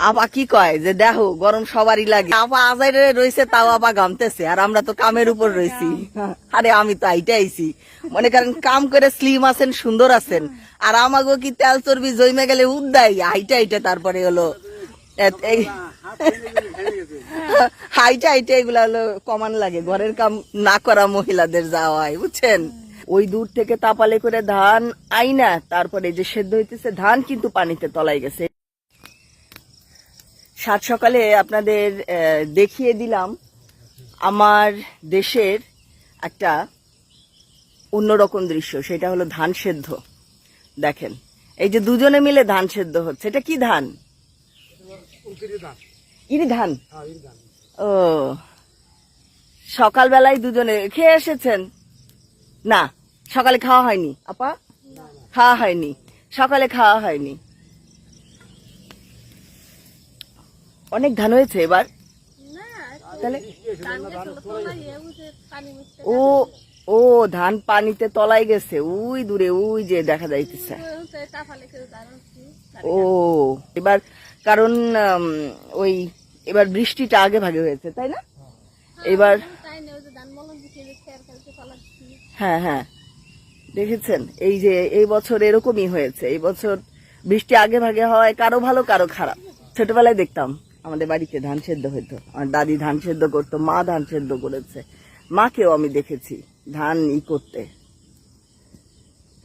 আপা কি কয় যে দেখো গরম সবারই লাগে, আপা আজাইরে রয়েছে তাও আপা গামতেছে, আর আমরা তো কামের উপর রয়েছি। আরে আমি তো আইটা আইছি, মনে করেন কাম করে স্লিম আছেন, সুন্দর আছেন, আর আমাগো কি তেল চর্বি জমে গেলে উদ্দাই আইটা আইটা তারপরে হলো হাইটা হাইটা এগুলা হলো কমান লাগে, ঘরের কাম না করা মহিলাদের যাওয়া হয়, বুঝছেন। ওই দূর থেকে তাপালে করে ধান আইনা তারপরে যে সেদ্ধ হইতেছে ধান কিন্তু পানিতে তলাই গেছে। সাত সকালে আপনাদের দেখিয়ে দিলাম আমার দেশের একটা অন্যরকম দৃশ্য, সেটা হলো ধান সেদ্ধ। দেখেন এই যে দুজনে মিলে ধান সেদ্ধ হচ্ছে, এটা কি ধান? ইরি ধান। ও, সকালবেলায় দুজনে খেয়ে এসেছেন? না, সকালে খাওয়া হয়নি আপা, খাওয়া হয়নি, সকালে খাওয়া হয়নি। অনেক ধান হয়েছে এবার তাহলে। ও ও ধান পানিতে তলাই গেছে, ওই দূরে ওই যে দেখা যাইতেছে। ও এবার কারণ ওই এবার বৃষ্টিটা আগে ভাগে হয়েছে তাই না এবার। হ্যাঁ হ্যাঁ, দেখেছেন এই যে এই বছর এরকমই হয়েছে, এই বছর বৃষ্টি আগে ভাগে হয়, কারো ভালো কারো খারাপ। ছোটবেলায় দেখতাম আমাদের বাড়িতে ধান সেদ্ধ হইতো, আমার দাদি ধান সেদ্ধ করতো, মা ধান সেদ্ধ করেছে, মাকেও আমি দেখেছি ধান করতে।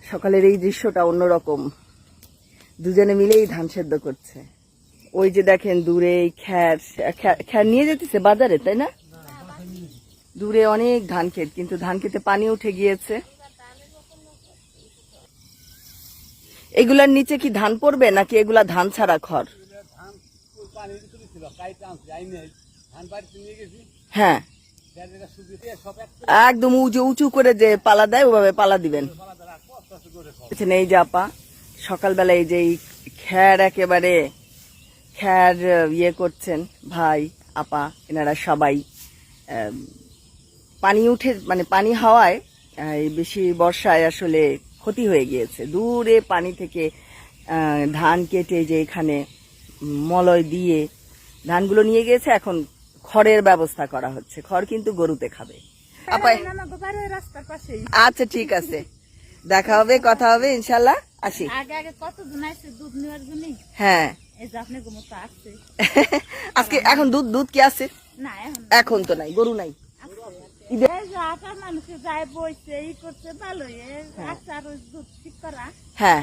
সকালের এই দৃশ্যটা অন্যরকম, দুজনে মিলেই ধান সেদ্ধ করছে। ওই যে দেখেন দূরে খ্যার খ্যার নিয়ে যেতেছে বাজারে তাই না, দূরে অনেক ধান ক্ষেত, কিন্তু ধান খেতে পানি উঠে গিয়েছে। এগুলার নিচে কি ধান পড়বে নাকি এগুলা ধান ছাড়া খড়? হ্যাঁ, একদম উঁচু উঁচু করে যে পালা দেয় ওভাবে পালা দিবেন। এই যে আপা সকালবেলা এই যে খ্যার একেবারে খ্যার করছেন, ভাই আপা এনারা সবাই পানি উঠে মানে পানি হাওয়ায় বেশি বর্ষায় আসলে ক্ষতি হয়ে গিয়েছে, দূরে পানি থেকে ধান কেটে যে এখানে মলয় দিয়ে ধানগুলো নিয়ে গিয়েছে, এখন খড়ের ব্যবস্থা করা হচ্ছে, খড় কিন্তু গরুতে খাবে। আচ্ছা ঠিক আছে, দেখা হবে, কথা হবে ইনশাল্লাহ, আসি। হ্যাঁ আজকে এখন দুধ দুধ কি আছে? এখন তো নাই, গরু নাই। হ্যাঁ